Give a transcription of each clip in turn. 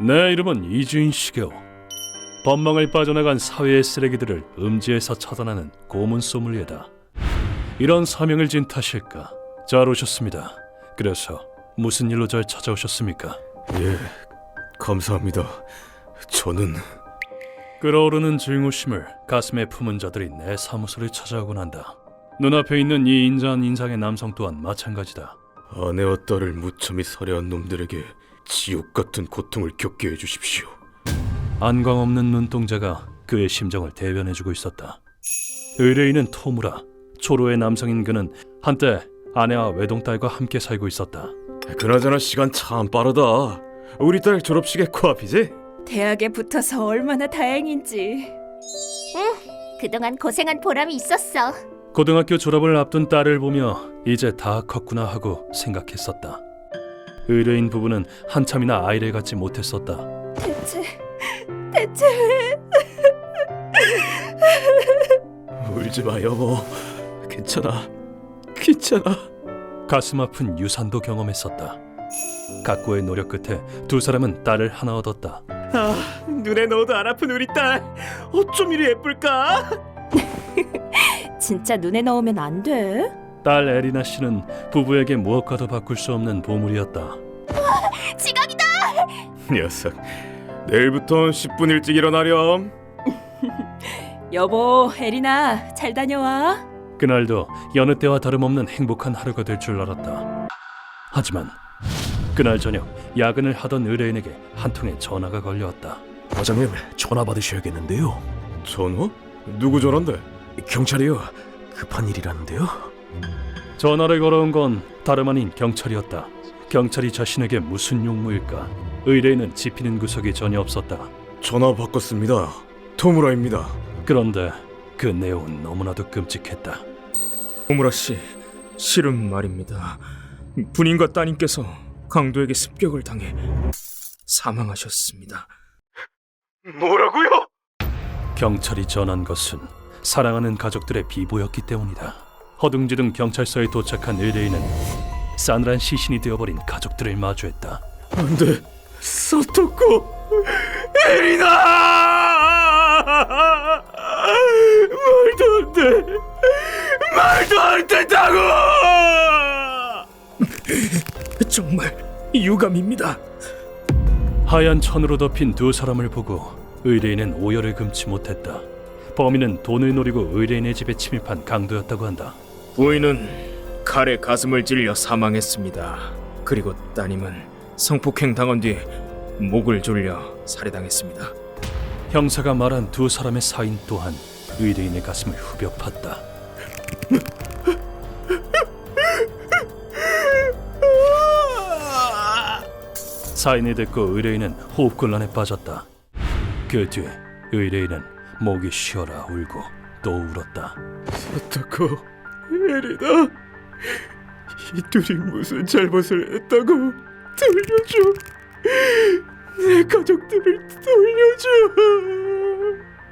내 이름은 이주인 시게오. 법망을 빠져나간 사회의 쓰레기들을 음지에서 차단하는 고문 소믈리에다. 이런 사명을 진 탓일까? 잘 오셨습니다. 그래서 무슨 일로 절 찾아오셨습니까? 예, 감사합니다. 저는 끓어오르는 증오심을 가슴에 품은 자들이 내 사무소를 찾아오곤 한다. 눈앞에 있는 이 인자한 인상의 남성 또한 마찬가지다. 아내와 딸을 무참히 살해한 놈들에게 지옥 같은 고통을 겪게 해주십시오. 안광 없는 눈동자가 그의 심정을 대변해주고 있었다. 의뢰인은 토무라. 초로의 남성인 그는 한때 아내와 외동딸과 함께 살고 있었다. 그나저나 시간 참 빠르다. 우리 딸 졸업식에 코앞이지? 대학에 붙어서 얼마나 다행인지. 그동안 고생한 보람이 있었어. 고등학교 졸업을 앞둔 딸을 보며 이제 다 컸구나 하고 생각했었다. 의뢰인 부부는 한참이나 아이를 갖지 못했었다. 대체 왜? 울지 마 여보. 괜찮아. 가슴 아픈 유산도 경험했었다. 각고의 노력 끝에 두 사람은 딸을 하나 얻었다. 아, 눈에 넣어도 안 아픈 우리 딸. 어쩜 이리 예쁠까? 진짜 눈에 넣으면 안 돼. 딸 에리나 씨는 부부에게 무엇과도 바꿀 수 없는 보물이었다. 지각이다. 녀석, 내일부턴 10분 일찍 일어나렴. 여보, 에리나 잘 다녀와. 그날도 여느 때와 다름없는 행복한 하루가 될 줄 알았다. 하지만 그날 저녁 야근을 하던 의뢰인에게 한 통의 전화가 걸려왔다. 과장님, 전화 받으셔야겠는데요. 전화? 누구 전화인데? 경찰이요. 급한 일이라는데요. 전화를 걸어온 건 다름 아닌 경찰이었다. 경찰이 자신에게 무슨 용무일까? 의뢰인은 짚히는 구석이 전혀 없었다. 전화 바꿨습니다. 토무라입니다. 그런데 그 내용은 너무나도 끔찍했다. 오무라 씨, 실은 말입니다. 부인과 따님께서 강도에게 습격을 당해 사망하셨습니다. 뭐라고요? 경찰이 전한 것은 사랑하는 가족들의 비보였기 때문이다. 허둥지둥 경찰서에 도착한 의뢰인은 싸늘한 시신이 되어버린 가족들을 마주했다. 안돼, 사토코, 에리나! 말도 안 된다고! 정말 유감입니다. 하얀 천으로 덮인 두 사람을 보고 의뢰인은 오열을 금치 못했다. 범인은 돈을 노리고 의뢰인의 집에 침입한 강도였다고 한다. 부인은 칼에 가슴을 찔려 사망했습니다. 그리고 따님은 성폭행 당한 뒤 목을 졸려 살해당했습니다. 형사가 말한 두 사람의 사인 또한 의뢰인의 가슴을 후벼 팠다. 사인을 듣고 의뢰인은 호흡곤란에 빠졌다. 그 뒤 의뢰인은 목이 쉬어라 울고 또 울었다. 사토코, 에리나, 이 둘이 무슨 잘못을 했다고 돌려줘. 내 가족들을 돌려줘.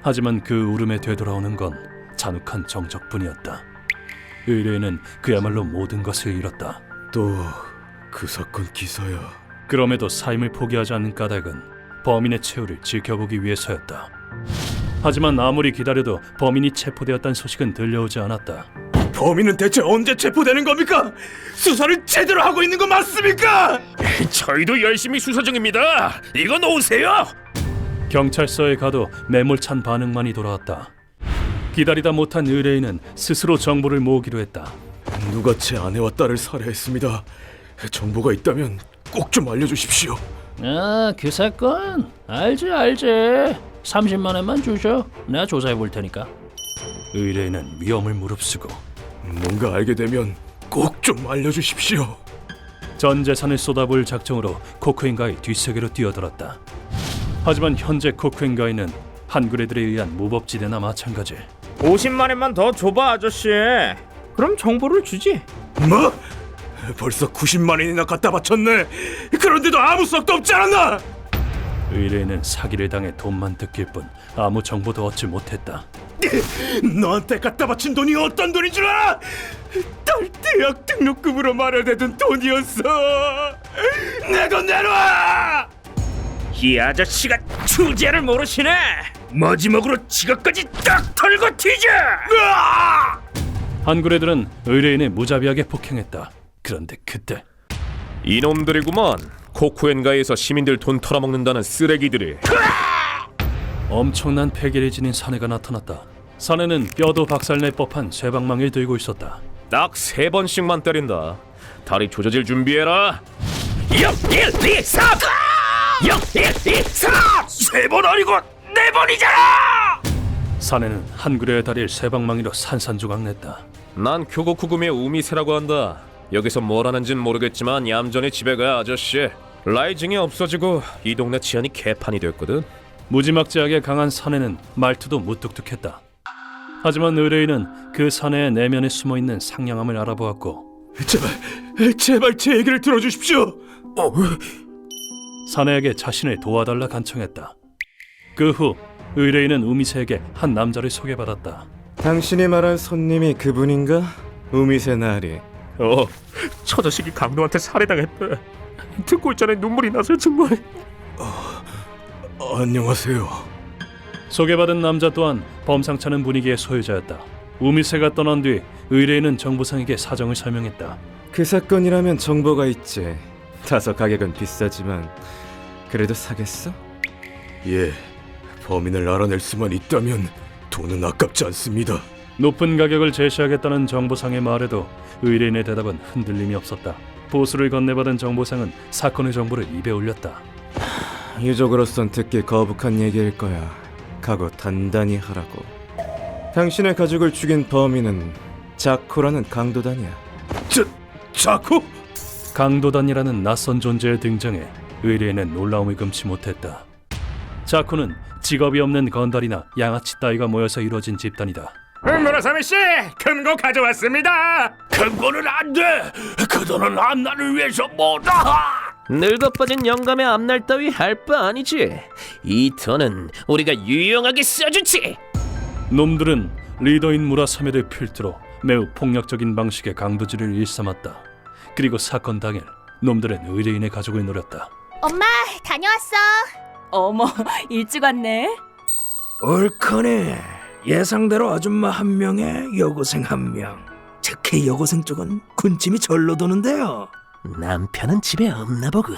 하지만 그 울음에 되돌아오는 건 잔혹한 정적뿐이었다. 의뢰인은 그야말로 모든 것을 잃었다. 또 그 사건 기사야. 그럼에도 삶을 포기하지 않는 까닭은 범인의 최후를 지켜보기 위해서였다. 하지만 아무리 기다려도 범인이 체포되었다는 소식은 들려오지 않았다. 범인은 대체 언제 체포되는 겁니까? 수사를 제대로 하고 있는 거 맞습니까? 저희도 열심히 수사 중입니다. 이거 놓으세요. 경찰서에 가도 매몰찬 반응만이 돌아왔다. 기다리다 못한 의뢰인은 스스로 정보를 모으기로 했다. 누가 제 아내와 딸을 살해했습니다. 정보가 있다면 꼭 좀 알려주십시오. 아, 그 사건 알지 30만 원만 주셔. 내가 조사해 볼 테니까. 의뢰인은 위험을 무릅쓰고 뭔가 알게 되면 꼭 좀 알려주십시오. 전 재산을 쏟아부을 작정으로 코크인가의 뒷세계로 뛰어들었다. 하지만 현재 코크인가이는 한그레들에 의한 무법지대나 마찬가지. 50만 원만 더 줘봐, 아저씨. 그럼 정보를 주지. 뭐? 벌써 90만 원이나 갖다 바쳤네. 그런데도 아무 썩도 없지 않았나? 의뢰인은 사기를 당해 돈만 뜯길 뿐 아무 정보도 얻지 못했다. 너한테 갖다 바친 돈이 어떤 돈인 줄 알아? 딸 대학 등록금으로 마련해둔 돈이었어. 내 돈 내놔! 이 아저씨가 주제를 모르시네. 마지막으로 지갑까지 딱 털고 튀자. 한구레들은 의뢰인을 무자비하게 폭행했다. 그런데 그때 이놈들이구먼. 코쿠엔가에서 시민들 돈 털어먹는다는 쓰레기들이. 엄청난 패기를 지닌 사내가 나타났다. 사내는 뼈도 박살낼 법한 쇠방망이를 들고 있었다. 딱 3번씩만 때린다. 다리 조져질 준비해라. 6, 1, 2, 3! 6, 1, 2, 3! 3번 아니고 4번이잖아! 사내는 한구레의 다리를 쇠방망이로 산산조각 냈다. 난 교고쿠구미의 우미세라고 한다. 여기서 뭘 하는진 모르겠지만 얌전히 집에 가 아저씨. 라이징이 없어지고 이 동네 치안이 개판이 됐거든. 무지막지하게 강한 사내는 말투도 무뚝뚝했다. 하지만 의뢰인은 그 사내의 내면에 숨어있는 상냥함을 알아보았고 제발 제 얘기를 들어주십시오. 사내에게 자신을 도와달라 간청했다. 그 후 의뢰인은 우미세에게 한 남자를 소개받았다. 당신이 말한 손님이 그분인가? 우미세 나리. 저 자식이 강도한테 살해당했대. 듣고 있자니 눈물이 나서 정말. 안녕하세요. 소개받은 남자 또한 범상찮은 분위기의 소유자였다. 우미세가 떠난 뒤 의뢰인은 정보상에게 사정을 설명했다. 그 사건이라면 정보가 있지. 다소 가격은 비싸지만 그래도 사겠어? 예. 범인을 알아낼 수만 있다면 돈은 아깝지 않습니다. 높은 가격을 제시하겠다는 정보상의 말에도 의뢰인의 대답은 흔들림이 없었다. 보수를 건네받은 정보상은 사건의 정보를 입에 올렸다. 유족으로선 듣기 거북한 얘기일 거야. 각오 단단히 하라고. 당신의 가족을 죽인 범인은 자코라는 강도단이야. 자코? 강도단이라는 낯선 존재의 등장에 의뢰인은 놀라움을 금치 못했다. 자코는 직업이 없는 건달이나 양아치 따위가 모여서 이루어진 집단이다. 무라사미 씨, 금고 가져왔습니다. 금고는 안 돼. 그 돈은 앞날을 위해서 뭐다. 늙어 빠진 영감의 앞날 따위 할 바 아니지. 이 돈은 우리가 유용하게 써주지. 놈들은 리더인 무라사메를 필두로 매우 폭력적인 방식의 강도질을 일삼았다. 그리고 사건 당일 놈들은 의뢰인의 가족을 노렸다. 엄마, 다녀왔어. 어머, 일찍 왔네. 옳거네. 예상대로 아줌마 한 명에 여고생 한 명. 특히 여고생 쪽은 군침이 절로 도는데요. 남편은 집에 없나 보군.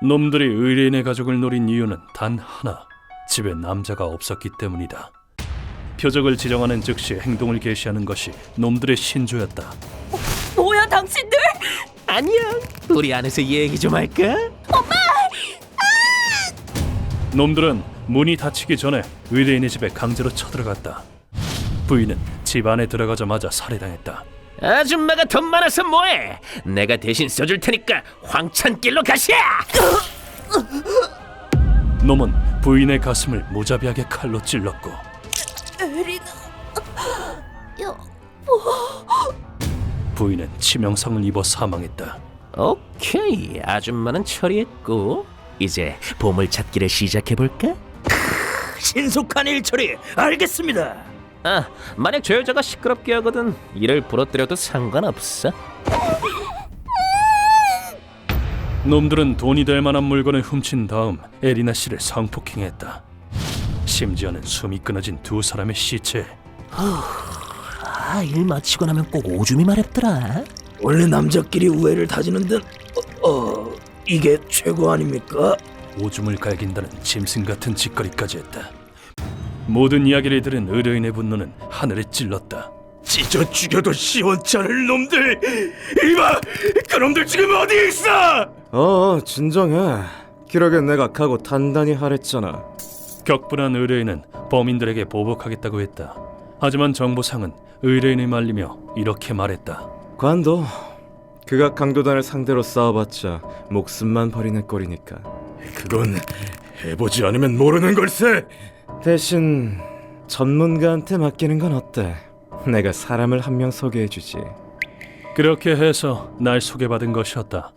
놈들이 의뢰인의 가족을 노린 이유는 단 하나. 집에 남자가 없었기 때문이다. 표적을 지정하는 즉시 행동을 개시하는 것이 놈들의 신조였다. 뭐야, 당신들? 안녕. 우리 안에서 얘기 좀 할까? 놈들은 문이 닫히기 전에 의뢰인의 집에 강제로 쳐들어갔다. 부인은 집 안에 들어가자마자 살해당했다. 아줌마가 돈 많아서 뭐해? 내가 대신 써줄 테니까 황천길로 가시야. 놈은 부인의 가슴을 무자비하게 칼로 찔렀고 부인은 치명상을 입어 사망했다. 오케이, 아줌마는 처리했고 이제 보물 찾기를 시작해볼까? 신속한 일처리 알겠습니다. 아, 만약 저 여자가 시끄럽게 하거든 이를 부러뜨려도 상관없어. 놈들은 돈이 될 만한 물건을 훔친 다음 에리나 씨를 성폭행했다. 심지어는 숨이 끊어진 두 사람의 시체. 일 마치고 나면 꼭 오줌이 마렵더라. 원래 남자끼리 우애를 다지는 듯 이게 최고 아닙니까? 오줌을 갈긴다는 짐승 같은 짓거리까지 했다. 모든 이야기를 들은 의뢰인의 분노는 하늘에 찔렀다. 찢어 죽여도 시원치 않을 놈들! 이봐! 그놈들 지금 어디 있어! 진정해. 기록엔 내가 각오 단단히 하랬잖아. 격분한 의뢰인은 범인들에게 보복하겠다고 했다. 하지만 정보상은 의뢰인을 말리며 이렇게 말했다. 관도, 그가 강도단을 상대로 싸워봤자 목숨만 버리는 꼴이니까. 그건 해보지 않으면 모르는 걸세! 대신 전문가한테 맡기는 건 어때? 내가 사람을 한 명 소개해주지. 그렇게 해서 날 소개받은 것이었다.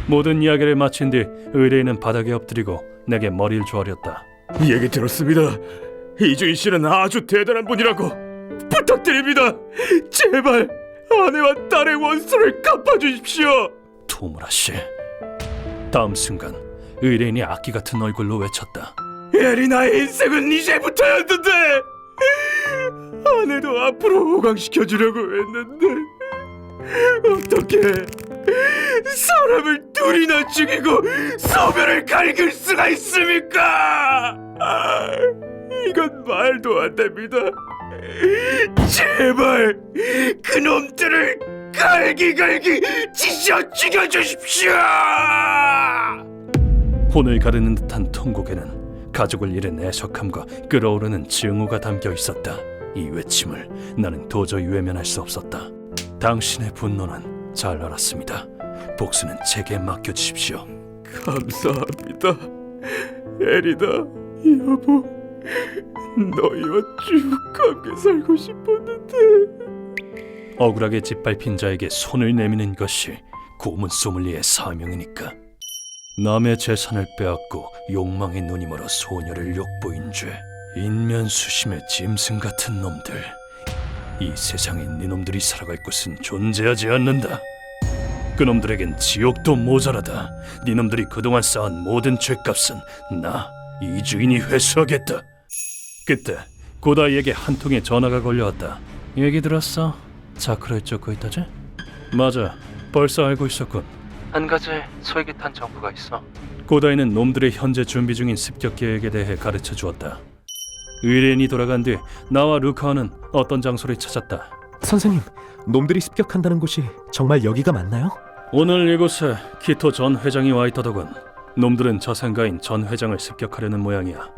모든 이야기를 마친 뒤 의뢰인은 바닥에 엎드리고 내게 머리를 조아렸다. 얘기 들었습니다. 이주인 씨는 아주 대단한 분이라고. 부탁드립니다. 제발 아내와 딸의 원수를 갚아주십시오. 토무라 씨. 다음 순간 의뢰인이 악기 같은 얼굴로 외쳤다. 에리나의 인생은 이제부터였는데 아내도 앞으로 호강시켜주려고 했는데 어떻게 사람을 둘이나 죽이고 소변을 갈길 수가 있습니까? 이건 말도 안 됩니다. 제발 그놈들을 갈기갈기 찢어 죽여주십시오. 혼을 가르는 듯한 통곡에는 가족을 잃은 애석함과 끓어오르는 증오가 담겨 있었다. 이 외침을 나는 도저히 외면할 수 없었다. 당신의 분노는 잘 알았습니다. 복수는 제게 맡겨주십시오. 감사합니다. 에리나 여보, 너희와 쭉 함께 살고 싶었는데. 억울하게 짓밟힌 자에게 손을 내미는 것이 고문 소믈리의 사명이니까. 남의 재산을 빼앗고 욕망의 눈이 멀어 소녀를 욕보인 죄, 인면수심의 짐승 같은 놈들. 이 세상에 네놈들이 살아갈 곳은 존재하지 않는다. 그놈들에겐 지옥도 모자라다. 네놈들이 그동안 쌓은 모든 죄값은 나 이주인이 회수하겠다. 그때 고다이에게 한 통의 전화가 걸려왔다. 얘기 들었어? 자크를 쫓고 있다지? 맞아, 벌써 알고 있었군. 한 가지 솔깃한 정보가 있어. 고다이는 놈들의 현재 준비 중인 습격 계획에 대해 가르쳐 주었다. 의뢰인이 돌아간 뒤 나와 루카와는 어떤 장소를 찾았다. 선생님, 놈들이 습격한다는 곳이 정말 여기가 맞나요? 오늘 이곳에 키토 전 회장이 와 있더더군. 놈들은 저승가인 전 회장을 습격하려는 모양이야.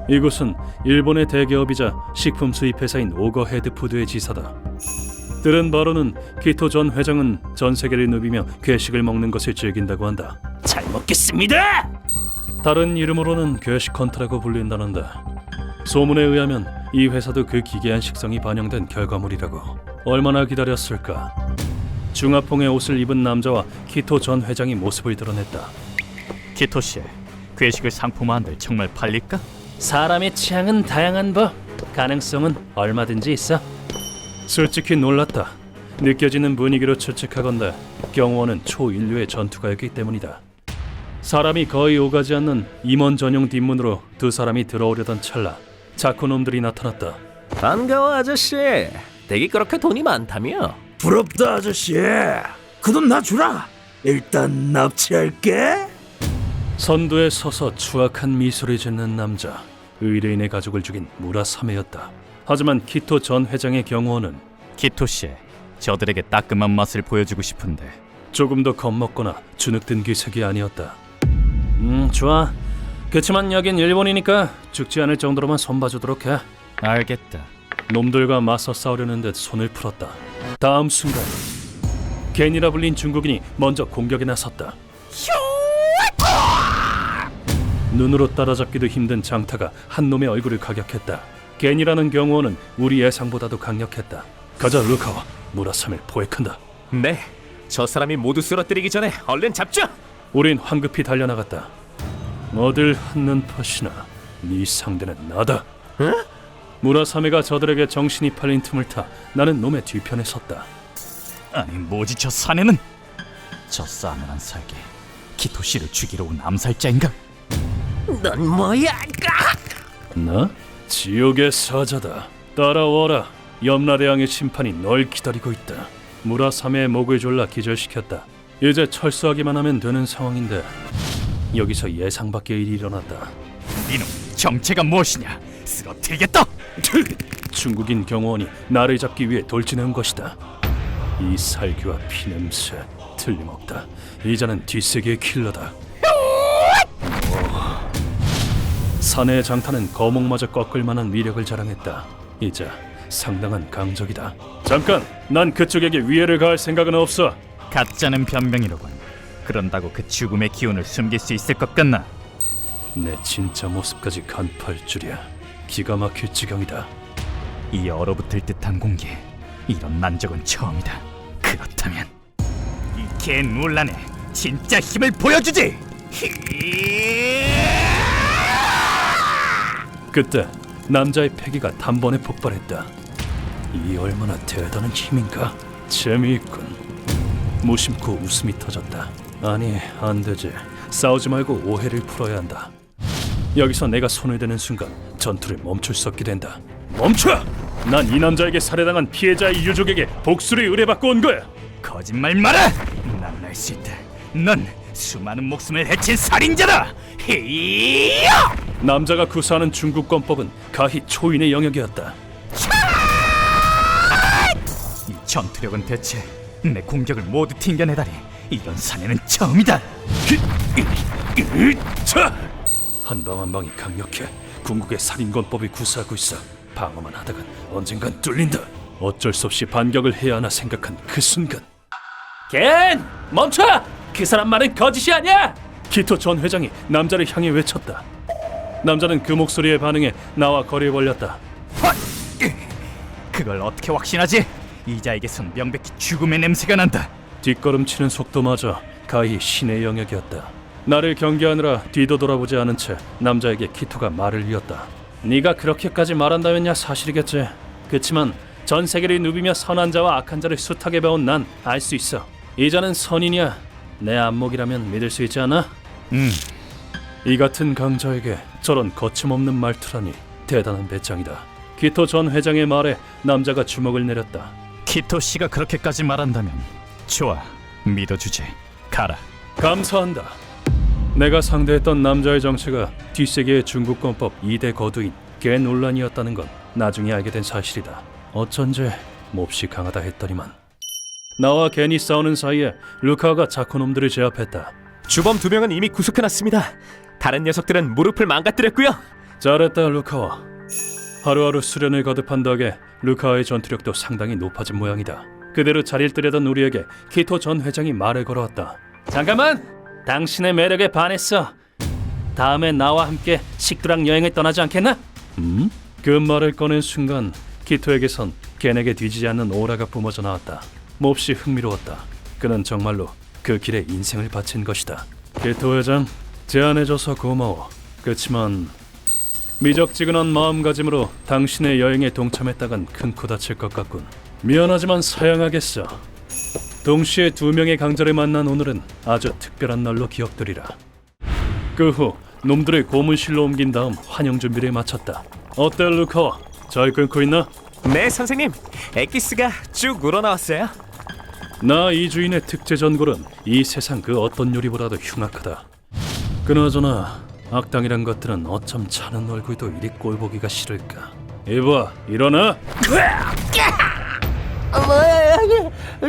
이곳은 일본의 대기업이자 식품 수입 회사인 오거헤드푸드의 지사다. 들은 바로는 키토 전 회장은 전 세계를 누비며 괴식을 먹는 것을 즐긴다고 한다. 잘 먹겠습니다. 다른 이름으로는 괴식 헌터라고 불린다는데, 소문에 의하면 이 회사도 그 기괴한 식성이 반영된 결과물이라고. 얼마나 기다렸을까. 중화풍의 옷을 입은 남자와 키토 전 회장이 모습을 드러냈다. 키토 씨, 괴식을 상품화한들 정말 팔릴까? 사람의 취향은 다양한 법. 가능성은 얼마든지 있어. 솔직히 놀랐다. 느껴지는 분위기로 추측하건대 경호원은 초인류의 전투가였기 때문이다. 사람이 거의 오가지 않는 임원 전용 뒷문으로 두 사람이 들어오려던 찰나 자쿠놈들이 나타났다. 반가워 아저씨. 댁이 그렇게 돈이 많다며? 부럽다 아저씨. 그 돈 나 주라. 일단 납치할게. 선두에 서서 추악한 미소를 짓는 남자, 의뢰인의 가족을 죽인 무라사메였다. 하지만 키토 전 회장의 경호원은 키토 씨, 저들에게 따끔한 맛을 보여주고 싶은데. 조금 더 겁먹거나 주눅든 기색이 아니었다. 좋아. 그치만 여긴 일본이니까 죽지 않을 정도로만 손봐주도록 해. 알겠다. 놈들과 맞서 싸우려는 듯 손을 풀었다. 다음 순간 겐이라 불린 중국인이 먼저 공격에 나섰다. 눈으로 따라잡기도 힘든 장타가 한 놈의 얼굴을 가격했다. 겐이라는 경호원은 우리 예상보다도 강력했다. 가자 루카와, 무라사메를 포획한다. 네, 저 사람이 모두 쓰러뜨리기 전에 얼른 잡죠. 우린 황급히 달려나갔다. 어딜 한눈 파시나, 네 상대는 나다. 무라사메가 저들에게 정신이 팔린 틈을 타 나는 놈의 뒤편에 섰다. 아니 뭐지 저 사내는? 저 싸늘한 살기, 키토 씨를 죽이러 온 암살자인가? 넌 뭐야? 나? 지옥의 사자다. 따라와라. 염라대왕의 심판이 널 기다리고 있다. 무라사메의 목을 졸라 기절시켰다. 이제 철수하기만 하면 되는 상황인데 여기서 예상 밖의 일이 일어났다. 이놈 정체가 무엇이냐? 쓰러뜨리겠다. 중국인 경호원이 나를 잡기 위해 돌진한 것이다. 이 살기와 피냄새 틀림없다. 이자는 뒷세계의 킬러다. 사내의 장타는 거목마저 꺾을 만한 위력을 자랑했다. 이자 상당한 강적이다. 잠깐! 난 그쪽에게 위해를 가할 생각은 없어. 가짜는 변명이로군. 그런다고 그 죽음의 기운을 숨길 수 있을 것 같나? 내 진짜 모습까지 간파할 줄이야. 기가 막힐 지경이다. 이 얼어붙을 듯한 공기, 이런 난적은 처음이다. 그렇다면 이 개 논란에 진짜 힘을 보여주지! 그때 남자의 패기가 단번에 폭발했다. 이 얼마나 대단한 힘인가? 재미있군. 무심코 웃음이 터졌다. 아니, 안 되지. 싸우지 말고 오해를 풀어야 한다. 여기서 내가 손을 대는 순간 전투를 멈출 수 없게 된다. 멈춰! 난 이 남자에게 살해당한 피해자의 유족에게 복수를 의뢰받고 온 거야. 거짓말 마라! 난 알 수 있다. 넌 수많은 목숨을 해친 살인자다! 히야! 남자가 구사하는 중국권법은 가히 초인의 영역이었다. 이 전투력은 대체 내 공격을 모두 튕겨내다니 이런 사내는 처음이다. 자! 한 방 한 방이 강력해. 궁극의 살인권법이 구사하고 있어. 방어만 하다간 언젠간 뚫린다. 어쩔 수 없이 반격을 해야 하나 생각한 그 순간, 겐! 멈춰! 그 사람 말은 거짓이 아니야! 키토 전 회장이 남자를 향해 외쳤다. 남자는 그 목소리에 반응해 나와 거리를 벌렸다. 그걸 어떻게 확신하지? 이자에게선 명백히 죽음의 냄새가 난다. 뒷걸음치는 속도마저 가히 신의 영역이었다. 나를 경계하느라 뒤도 돌아보지 않은 채 남자에게 키토가 말을 이었다. 네가 그렇게까지 말한다면야 사실이겠지. 그치만 전 세계를 누비며 선한 자와 악한 자를 숱하게 배운 난 알 수 있어. 이자는 선인이야. 내 안목이라면 믿을 수 있지 않아? 이 같은 강자에게 저런 거침없는 말투라니 대단한 배짱이다. 키토 전 회장의 말에 남자가 주먹을 내렸다. 키토 씨가 그렇게까지 말한다면 좋아, 믿어주지. 가라. 감사한다. 내가 상대했던 남자의 정체가 뒷세계의 중국권법 2대 거두인 겐 논란이었다는 건 나중에 알게 된 사실이다. 어쩐지 몹시 강하다 했더니만. 나와 겐이 싸우는 사이에 루카가 자코놈들을 제압했다. 주범 2명은 이미 구속해놨습니다. 다른 녀석들은 무릎을 망가뜨렸고요. 잘했다 루카와. 하루하루 수련을 거듭한 덕에 루카와의 전투력도 상당히 높아진 모양이다. 그대로 자리를 뜨려던 우리에게 키토 전 회장이 말을 걸어왔다. 잠깐만! 당신의 매력에 반했어. 다음에 나와 함께 식도락 여행을 떠나지 않겠나? 그 말을 꺼낸 순간 키토에게선 겐에게 뒤지지 않는 오라가 뿜어져 나왔다. 몹시 흥미로웠다. 그는 정말로 그 길에 인생을 바친 것이다. 키토 회장, 제안해줘서 고마워. 그치만 미적지근한 마음가짐으로 당신의 여행에 동참했다간 큰 코 다칠 것 같군. 미안하지만 사양하겠어. 동시에 2명의 강자를 만난 오늘은 아주 특별한 날로 기억되리라. 그 후 놈들을 고문실로 옮긴 다음 환영 준비를 마쳤다. 어때 루카? 잘 끊고 있나? 네, 선생님. 엑기스가 쭉 우러나왔어요. 나 이 주인의 특제 전골은 이 세상 그 어떤 요리보다도 흉악하다. 그나저나 악당이란 것들은 어쩜 차는 얼굴도 이리 꼴보기가 싫을까. 이봐, 일어나.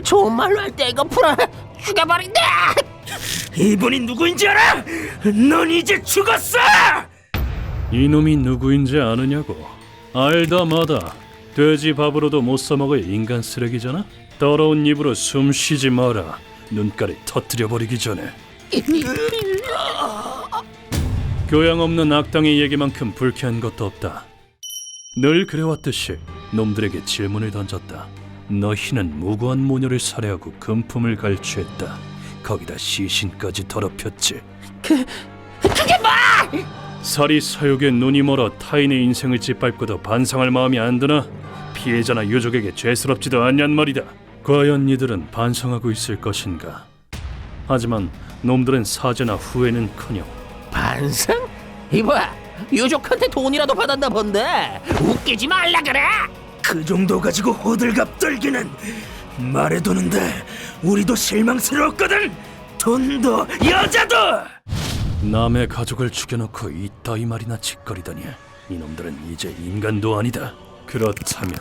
좋은 말로 할 때 이거 풀어 죽여버린다. 이분이 누구인지 알아? 넌 이제 죽었어! 이놈이 누구인지 아느냐고. 알다 마다. 돼지 밥으로도 못 써먹을 인간 쓰레기잖아. 더러운 입으로 숨 쉬지 마라. 눈가를 터뜨려버리기 전에. 교양 없는 악당의 얘기만큼 불쾌한 것도 없다. 늘 그래왔듯이 놈들에게 질문을 던졌다. 너희는 무고한 모녀를 살해하고 금품을 갈취했다. 거기다 시신까지 더럽혔지. 그게 뭐? 살이 사욕에 눈이 멀어 타인의 인생을 짓밟고도 반성할 마음이 안 드나? 피해자나 유족에게 죄스럽지도 않냔 말이다. 과연 이들은 반성하고 있을 것인가? 하지만 놈들은 사죄나 후회는커녕 반성? 이봐, 유족한테 돈이라도 받았나 본데 웃기지 말라 그래. 그 정도 가지고 호들갑 떨기는 말해두는데 우리도 실망스러웠거든. 돈도 여자도. 남의 가족을 죽여놓고 이따위 말이나 짓거리다니. 이놈들은 이제 인간도 아니다. 그렇다면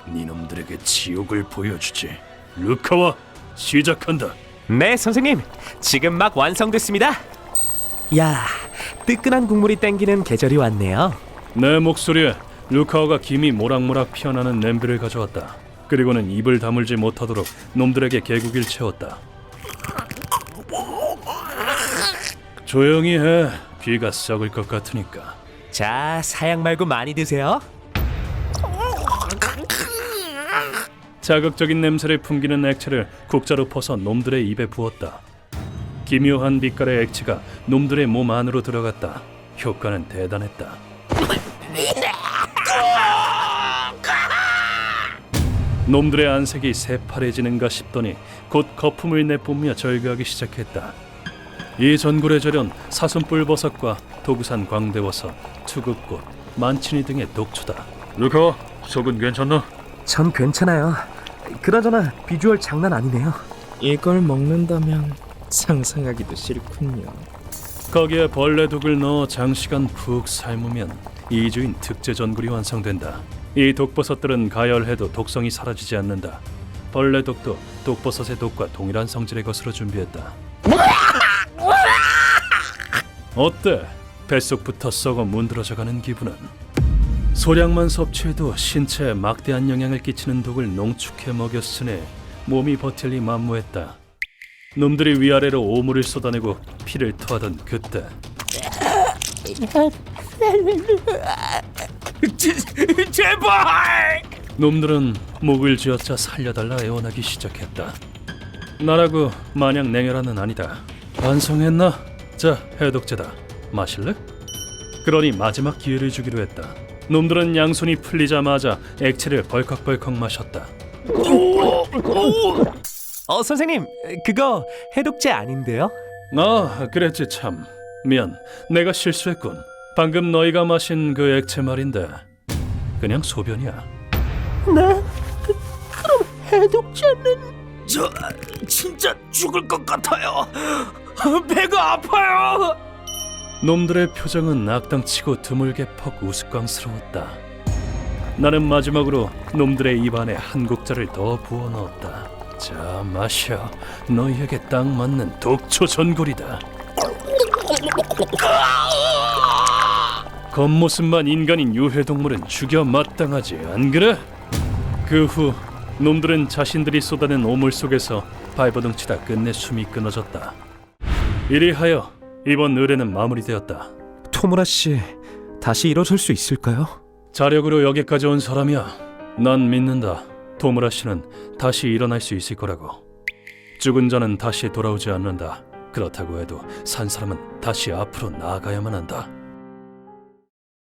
니놈들에게 지옥을 보여주지. 루카와 시작한다. 네, 선생님. 지금 막 완성됐습니다. 야, 뜨끈한 국물이 땡기는 계절이 왔네요. 내 목소리에 루카와가 김이 모락모락 피어나는 냄비를 가져왔다. 그리고는 입을 다물지 못하도록 놈들에게 개구기를 채웠다. 조용히 해. 귀가 썩을 것 같으니까. 자, 사양 말고 많이 드세요. 자극적인 냄새를 풍기는 액체를 국자로 퍼서 놈들의 입에 부었다. 기묘한 빛깔의 액체가 놈들의 몸 안으로 들어갔다. 효과는 대단했다. 놈들의 안색이 새파래지는가 싶더니 곧 거품을 내뿜며 절규하기 시작했다. 이 전굴에 절연 사슴뿔버섯과 도구산 광대버섯, 투극꽃, 만치니 등의 독초다. 루카, 속은 괜찮나? 전 괜찮아요. 그나저나 비주얼 장난 아니네요. 이걸 먹는다면 상상하기도 싫군요. 거기에 벌레독을 넣어 장시간 푹 삶으면 2주인 특제 전굴이 완성된다. 이 독버섯들은 가열해도 독성이 사라지지 않는다. 벌레독도 독버섯의 독과 동일한 성질의 것으로 준비했다. 어때? 뱃속부터 썩어 문드러져가는 기분은? 소량만 섭취해도 신체에 막대한 영향을 끼치는 독을 농축해 먹였으니 몸이 버틸 리 만무했다. 놈들이 위아래로 오물을 쏟아내고 피를 토하던 그때 제발! 놈들은 목을 쥐어짜 살려달라 애원하기 시작했다. 나라고 마냥 냉혈한은 아니다. 완성했나? 자, 해독제다. 마실래? 그러니 마지막 기회를 주기로 했다. 놈들은 양손이 풀리자마자 액체를 벌컥벌컥 마셨다. 선생님, 그거 해독제 아닌데요? 아, 그랬지 참. 미안, 내가 실수했군. 방금 너희가 마신 그 액체 말인데 그냥 소변이야. 저 진짜 죽을 것 같아요. 배가 아파요. 놈들의 표정은 악당치고 드물게 퍽 우스꽝스러웠다. 나는 마지막으로 놈들의 입안에 한 국자를 더 부어 넣었다. 자, 마셔. 너희에게 딱 맞는 독초 전골이다. 겉모습만 인간인 유해동물은 죽여 마땅하지, 안 그래? 그 후 놈들은 자신들이 쏟아낸 오물 속에서 발버둥 치다 끝내 숨이 끊어졌다. 이리하여 이번 의뢰는 마무리되었다. 토무라 씨, 다시 일어설 수 있을까요? 자력으로 여기까지 온 사람이야. 난 믿는다. 토무라 씨는 다시 일어날 수 있을 거라고. 죽은 자는 다시 돌아오지 않는다. 그렇다고 해도 산 사람은 다시 앞으로 나아가야만 한다.